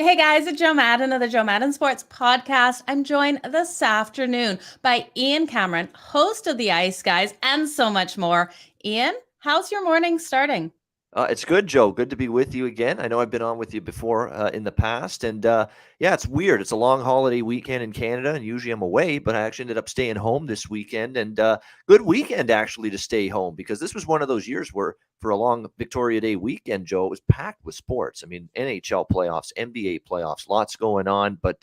Hey guys, it's Joe Madden of the Joe Madden Sports Podcast. I'm joined this afternoon by Ian Cameron, host of the Ice Guys, and so much more. Ian, how's your morning starting? It's good, Joe. Good to be with you again. I know I've been on with you before in the past, and yeah, it's weird. It's a long holiday weekend in Canada, and usually I'm away, but I actually ended up staying home this weekend, and good weekend actually to stay home because this was one of those years where, for a long Victoria Day weekend, Joe, it was packed with sports. I mean, NHL playoffs, NBA playoffs, lots going on, but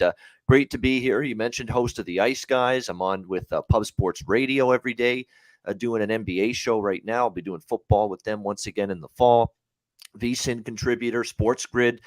great to be here. You mentioned host of the Ice Guys. I'm on with Pub Sports Radio every day doing an NBA show right now. I'll be doing football with them once again in the fall. VSIN contributor, Sports Grid,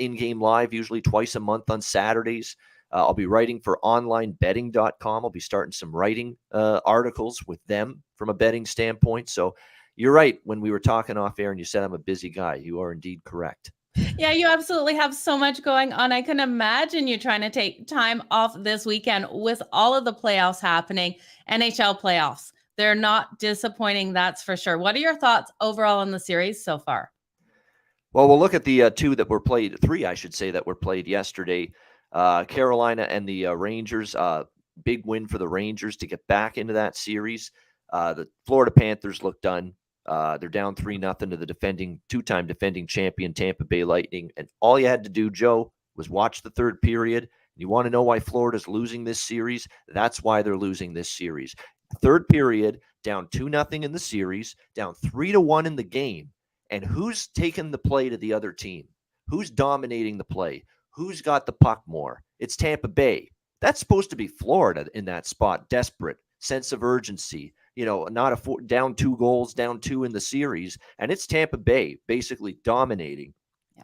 in-game live, usually twice a month on Saturdays. I'll be writing for onlinebetting.com. I'll be starting some writing articles with them from a betting standpoint. So you're right. When we were talking off air and you said I'm a busy guy, you are indeed correct. Yeah, you absolutely have so much going on. I can imagine you trying to take time off this weekend with all of the playoffs happening, NHL playoffs. They're not disappointing, that's for sure. What are your thoughts overall on the series so far? Well, we'll look at the three, I should say, that were played yesterday. Carolina and the Rangers, big win for the Rangers to get back into that series. The Florida Panthers look done. They're down 3-0 to the two-time defending champion Tampa Bay Lightning. And all you had to do, Joe, was watch the third period. You want to know why Florida's losing this series? That's why they're losing this series. Third period, down 2-0 in the series, down 3-1 in the game. And who's taking the play to the other team? Who's dominating the play? Who's got the puck more? It's Tampa Bay. That's supposed to be Florida in that spot, desperate, sense of urgency. Not down 2 goals, down 2 in the series, and it's Tampa Bay basically dominating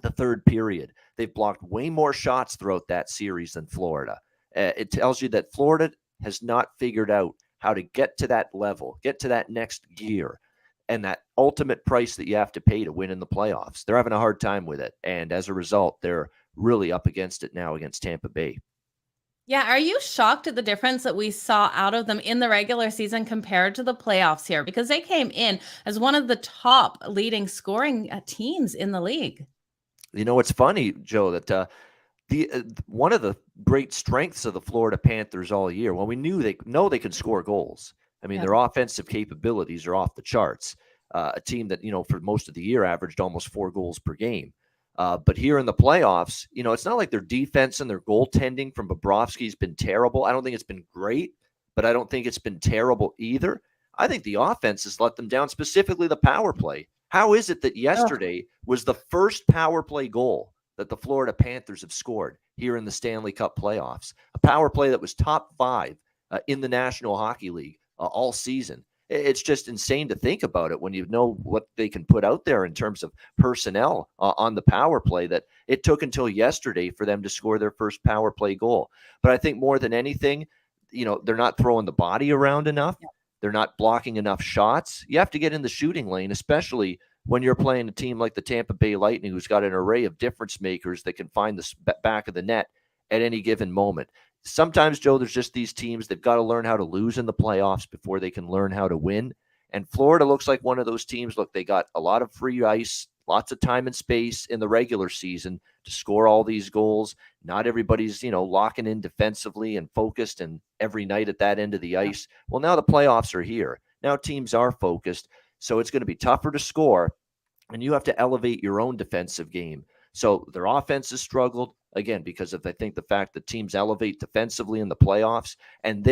the third period. They've blocked way more shots throughout that series than Florida. It tells you that Florida has not figured out how to get to that level, get to that next gear, and that ultimate price that you have to pay to win in the playoffs. They're having a hard time with it, and as a result, they're really up against it now against Tampa Bay. Yeah, are you shocked at the difference that we saw out of them in the regular season compared to the playoffs here? Because they came in as one of the top leading scoring teams in the league. It's funny, Joe, that one of the great strengths of the Florida Panthers all year, well, we know they can score goals. I mean, Yeah. their offensive capabilities are off the charts. A team that, for most of the year averaged almost 4 goals per game. But here in the playoffs, it's not like their defense and their goaltending from Bobrovsky's been terrible. I don't think it's been great, but I don't think it's been terrible either. I think the offense has let them down, specifically the power play. How is it that yesterday was the first power play goal that the Florida Panthers have scored here in the Stanley Cup playoffs? A power play that was top 5 in the National Hockey League all season. It's just insane to think about it when you know what they can put out there in terms of personnel on the power play, that it took until yesterday for them to score their first power play goal. But I think more than anything, they're not throwing the body around enough. Yeah. They're not blocking enough shots. You have to get in the shooting lane, especially when you're playing a team like the Tampa Bay Lightning, who's got an array of difference makers that can find the back of the net at any given moment. Sometimes, Joe, there's just these teams, they've got to learn how to lose in the playoffs before they can learn how to win. And Florida looks like one of those teams. Look, they got a lot of free ice, lots of time and space in the regular season to score all these goals. Not everybody's, locking in defensively and focused and every night at that end of the ice. Well, now the playoffs are here. Now teams are focused. So it's going to be tougher to score, and you have to elevate your own defensive game. So their offense has struggled, again, because of, I think, the fact that teams elevate defensively in the playoffs, and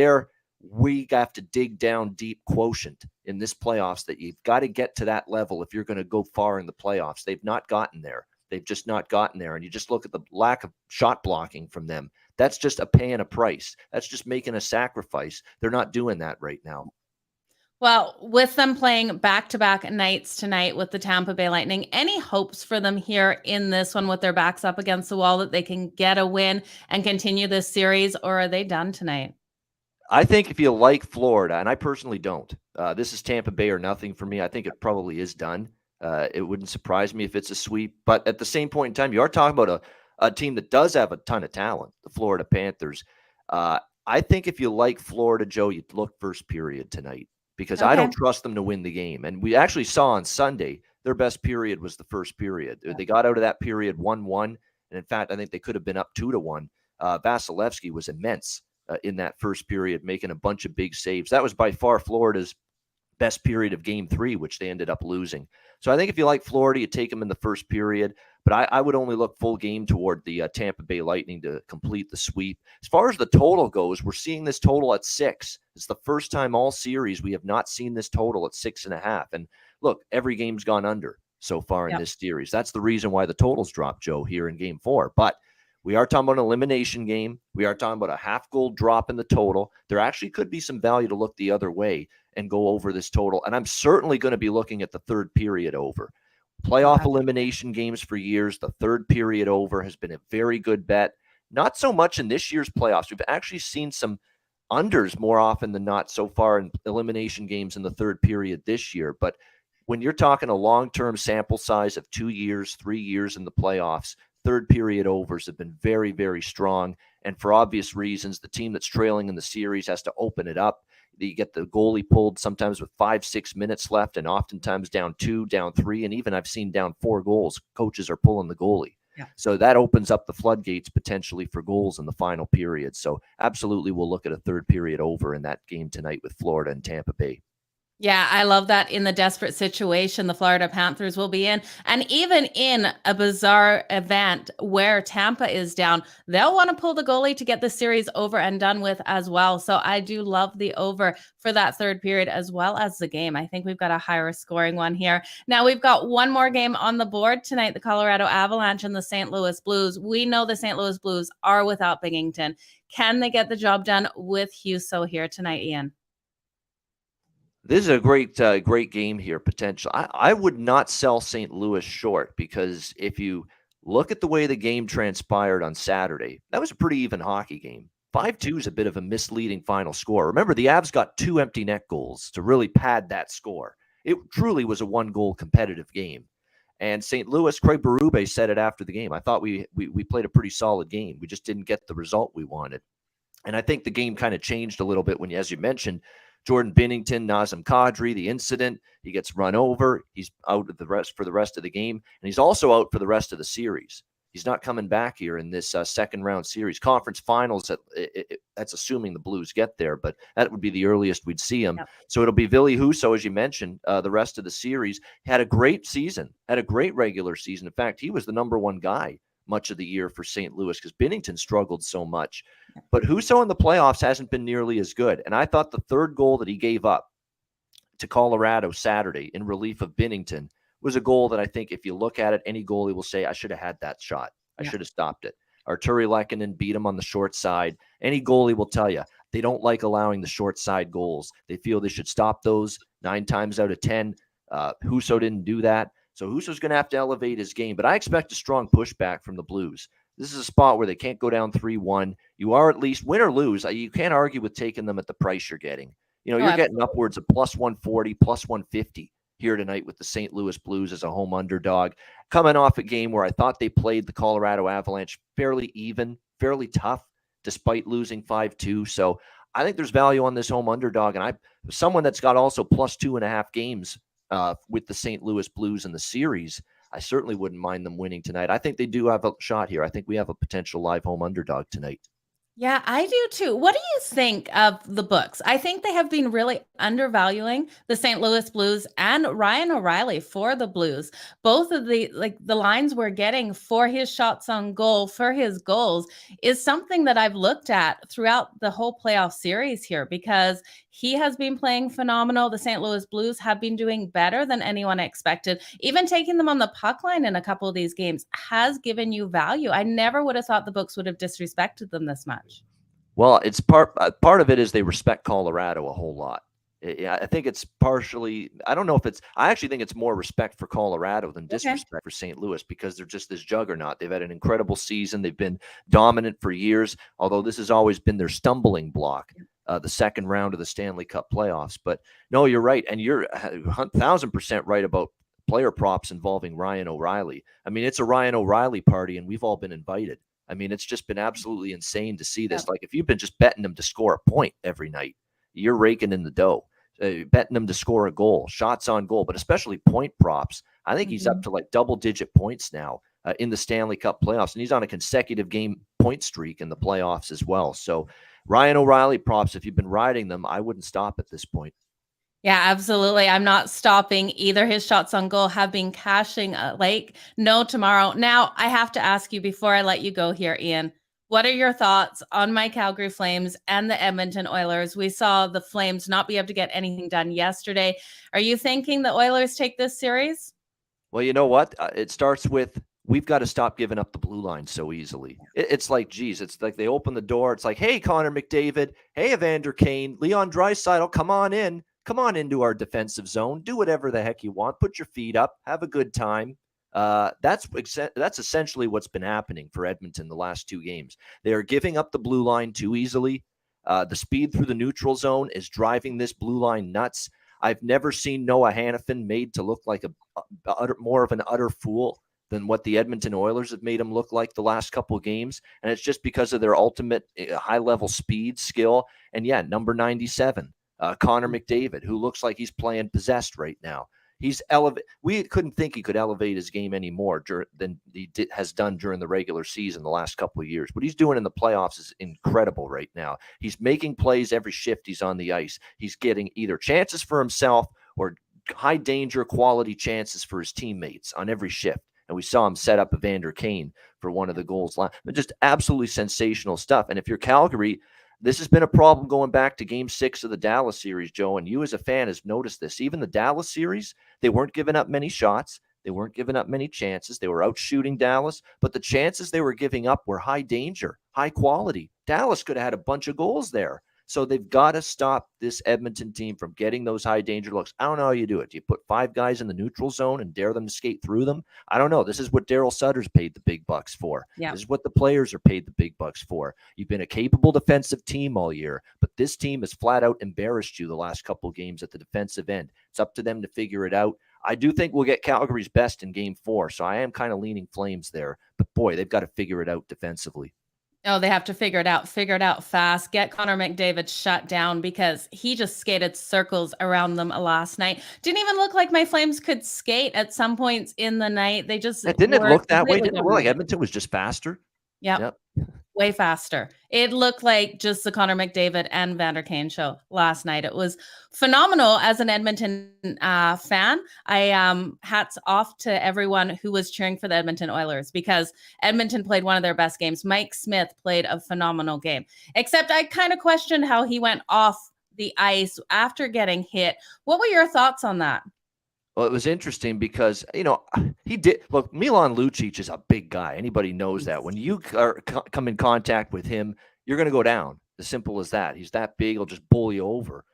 we have to dig down deep quotient in this playoffs that you've got to get to that level if you're going to go far in the playoffs. They've not gotten there. They've just not gotten there. And you just look at the lack of shot blocking from them. That's just paying a price. That's just making a sacrifice. They're not doing that right now. Well, with them playing back-to-back nights tonight with the Tampa Bay Lightning, any hopes for them here in this one with their backs up against the wall that they can get a win and continue this series, or are they done tonight? I think if you like Florida, and I personally don't, this is Tampa Bay or nothing for me. I think it probably is done. It wouldn't surprise me if it's a sweep. But at the same point in time, you are talking about a team that does have a ton of talent, the Florida Panthers. I think if you like Florida, Joe, you'd look first period tonight, because I Okay. don't trust them to win the game. And we actually saw on Sunday their best period was the first period. Yeah. They got out of that period 1-1, and And in fact, I think they could have been up 2-1. Vasilevsky was immense in that first period, making a bunch of big saves. That was by far Florida's best period of game 3, which they ended up losing. So I think if you like Florida, you take them in the first period. But I would only look full game toward the Tampa Bay Lightning to complete the sweep. As far as the total goes, we're seeing this total at 6. It's the first time all series we have not seen this total at 6.5. And look, every game's gone under so far in this series. That's the reason why the totals dropped, Joe, here in game 4. But we are talking about an elimination game. We are talking about a half-goal drop in the total. There actually could be some value to look the other way and go over this total. And I'm certainly going to be looking at the third period over. Playoff elimination games for years, the third period over has been a very good bet. Not so much in this year's playoffs. We've actually seen some unders more often than not so far in elimination games in the third period this year. But when you're talking a long-term sample size of 2 years, 3 years in the playoffs, third period overs have been very, very strong. And for obvious reasons, the team that's trailing in the series has to open it up. You get the goalie pulled sometimes with 5-6 minutes left, and oftentimes down 2, down 3, and even I've seen down 4 goals. Coaches are pulling the goalie. Yeah. So that opens up the floodgates potentially for goals in the final period. So absolutely we'll look at a third period over in that game tonight with Florida and Tampa Bay. Yeah, I love that in the desperate situation the Florida Panthers will be in. And even in a bizarre event where Tampa is down, they'll want to pull the goalie to get the series over and done with as well. So I do love the over for that third period as well as the game. I think we've got a higher scoring one here. Now we've got one more game on the board tonight, the Colorado Avalanche and the St. Louis Blues. We know the St. Louis Blues are without Binnington. Can they get the job done with Husso here tonight, Ian? This is a great game here, potential. I would not sell St. Louis short because if you look at the way the game transpired on Saturday, that was a pretty even hockey game. 5-2 is a bit of a misleading final score. Remember, the Avs got 2 empty net goals to really pad that score. It truly was a 1-goal competitive game. And St. Louis, Craig Berube said it after the game. I thought we played a pretty solid game. We just didn't get the result we wanted. And I think the game kind of changed a little bit when, as you mentioned, Jordan Binnington, Nazem Kadri, the incident, he gets run over. He's out for the rest of the game, and he's also out for the rest of the series. He's not coming back here in this second round series. Conference finals, that's assuming the Blues get there, but that would be the earliest we'd see him. Yep. So it'll be Ville Husso, as you mentioned, the rest of the series. Had a great season, had a great regular season. In fact, he was the number 1 guy much of the year for St. Louis because Binnington struggled so much. But Husso in the playoffs hasn't been nearly as good. And I thought the third goal that he gave up to Colorado Saturday in relief of Binnington was a goal that I think if you look at it, any goalie will say, I should have had that shot. I should have stopped it. Arturi Lehkonen beat him on the short side. Any goalie will tell you they don't like allowing the short side goals. They feel they should stop those 9 times out of 10. Husso didn't do that. So Husso's going to have to elevate his game. But I expect a strong pushback from the Blues. This is a spot where they can't go down 3-1. You are at least, win or lose, you can't argue with taking them at the price you're getting. You're getting upwards of plus 140, plus 150 here tonight with the St. Louis Blues as a home underdog. Coming off a game where I thought they played the Colorado Avalanche fairly even, fairly tough, despite losing 5-2. So I think there's value on this home underdog. And someone that's got also plus 2.5 games with the St. Louis Blues in the series, I certainly wouldn't mind them winning tonight. I think they do have a shot here. I think we have a potential live home underdog tonight. Yeah, I do too. What do you think of the books? I think they have been really undervaluing the St. Louis Blues and Ryan O'Reilly for the Blues. Both of the lines we're getting for his shots on goal, for his goals, is something that I've looked at throughout the whole playoff series here because he has been playing phenomenal. The St. Louis Blues have been doing better than anyone expected. Even taking them on the puck line in a couple of these games has given you value. I never would have thought the books would have disrespected them this much. Well, it's part of it is they respect Colorado a whole lot. I think it's partially, I don't know if I actually think it's more respect for Colorado than disrespect for St. Louis because they're just this juggernaut. They've had an incredible season. They've been dominant for years, although this has always been their stumbling block, the second round of the Stanley Cup playoffs. But no, you're right. And you're 1,000% right about player props involving Ryan O'Reilly. I mean, it's a Ryan O'Reilly party and we've all been invited. I mean, it's just been absolutely insane to see this. Like if you've been just betting them to score a point every night, you're raking in the dough. Betting them to score a goal, shots on goal, but especially point props. I think he's up to like double-digit points now in the Stanley Cup playoffs, and he's on a consecutive game point streak in the playoffs as well. So Ryan O'Reilly props. If you've been riding them, I wouldn't stop at this point. Yeah, absolutely. I'm not stopping either. His shots on goal have been cashing like no tomorrow. Now, I have to ask you before I let you go here, Ian, what are your thoughts on my Calgary Flames and the Edmonton Oilers? We saw the Flames not be able to get anything done yesterday. Are you thinking the Oilers take this series? Well, you know what? It starts with we've got to stop giving up the blue line so easily. It's like, geez, it's like they open the door. It's like, hey, Connor McDavid, hey, Evander Kane, Leon Draisaitl, come on in. Come on into our defensive zone. Do whatever the heck you want. Put your feet up. Have a good time. That's essentially what's been happening for Edmonton the last 2 games. They are giving up the blue line too easily. The speed through the neutral zone is driving this blue line nuts. I've never seen Noah Hannafin made to look like more of an utter fool than what the Edmonton Oilers have made him look like the last couple of games. And it's just because of their ultimate high-level speed, skill, and number 97. Connor McDavid, who looks like he's playing possessed right now. He's We couldn't think he could elevate his game any more than he has done during the regular season the last couple of years. What he's doing in the playoffs is incredible right now. He's making plays every shift he's on the ice. He's getting either chances for himself or high danger quality chances for his teammates on every shift. And we saw him set up Evander Kane for one of the goals. Just absolutely sensational stuff. And if you're Calgary, this has been a problem going back to Game 6 of the Dallas series, Joe, and you as a fan has noticed this. Even the Dallas series, they weren't giving up many shots. They weren't giving up many chances. They were out shooting Dallas, but the chances they were giving up were high danger, high quality. Dallas could have had a bunch of goals there. So they've got to stop this Edmonton team from getting those high danger looks. I don't know how you do it. Do you put 5 guys in the neutral zone and dare them to skate through them? I don't know. This is what Daryl Sutter's paid the big bucks for. Yeah. This is what the players are paid the big bucks for. You've been a capable defensive team all year, but this team has flat out embarrassed you the last couple of games at the defensive end. It's up to them to figure it out. I do think we'll get Calgary's best in Game 4, so I am kind of leaning Flames there. But boy, they've got to figure it out defensively. Oh, they have to figure it out fast, get Connor McDavid shut down because he just skated circles around them last night. Didn't even look like my Flames could skate at some points in the night. They just didn't it look that way? Didn't it look like Edmonton was just faster? Yep. Way faster. It looked like just the Connor McDavid and Vander Kane show last night. It was phenomenal. As an Edmonton fan, I hats off to everyone who was cheering for the Edmonton Oilers because Edmonton played one of their best games. Mike Smith played a phenomenal game, except I kind of questioned how he went off the ice after getting hit. What were your thoughts on that? Well, it was interesting because, he did – look, Milan Lucic is a big guy. Anybody knows that. When you come in contact with him, you're going to go down. As simple as that. He's that big. He'll just bowl you over,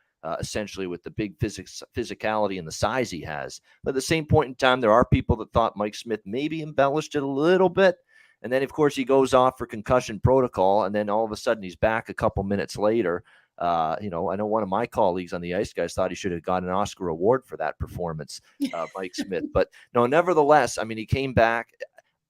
essentially, with the big physicality and the size he has. But at the same point in time, there are people that thought Mike Smith maybe embellished it a little bit. And then, of course, he goes off for concussion protocol, and then all of a sudden he's back a couple minutes later. I know one of my colleagues on the Ice Guys thought he should have got an Oscar award for that performance, Mike Smith. But no, nevertheless, I mean, he came back.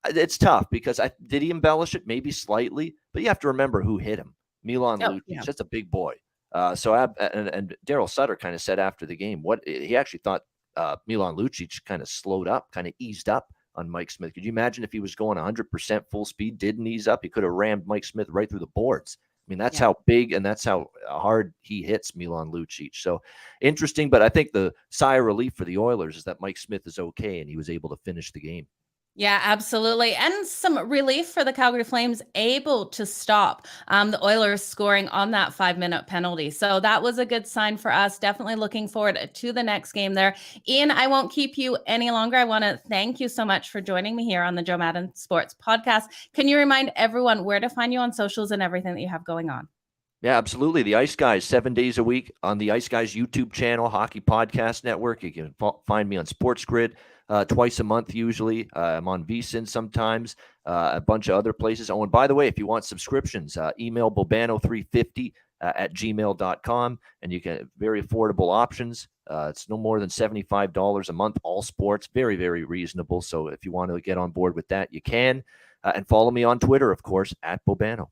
It's tough because did he embellish it? Maybe slightly, but you have to remember who hit him. Milan Lucic, yeah. That's a big boy. And Daryl Sutter kind of said after the game, he actually thought Milan Lucic kind of slowed up, kind of eased up on Mike Smith. Could you imagine if he was going 100% full speed, didn't ease up? He could have rammed Mike Smith right through the boards. I mean, that's how big and that's how hard he hits Milan Lucic. So interesting, but I think the sigh of relief for the Oilers is that Mike Smith is okay and he was able to finish the game. Yeah, absolutely. And some relief for the Calgary Flames, able to stop the Oilers scoring on that 5-minute penalty. So that was a good sign for us. Definitely looking forward to the next game there. Ian, I won't keep you any longer. I want to thank you so much for joining me here on the Joe Madden Sports Podcast. Can you remind everyone where to find you on socials and everything that you have going on? Yeah, absolutely. The Ice Guys, 7 days a week on the Ice Guys YouTube channel, Hockey Podcast Network. You can find me on Sports Grid twice a month usually. I'm on VSiN sometimes, a bunch of other places. Oh, and by the way, if you want subscriptions, email bobano350 at gmail.com, and you can very affordable options. It's no more than $75 a month, all sports. Very, very reasonable. So if you want to get on board with that, you can. And follow me on Twitter, of course, at Bobano.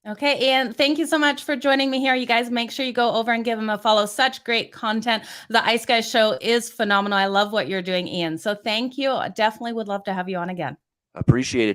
Okay, Ian, thank you so much for joining me here. You guys make sure you go over and give him a follow. Such great content. The Ice Guys show is phenomenal. I love what you're doing, Ian. So thank you. I definitely would love to have you on again. Appreciate it.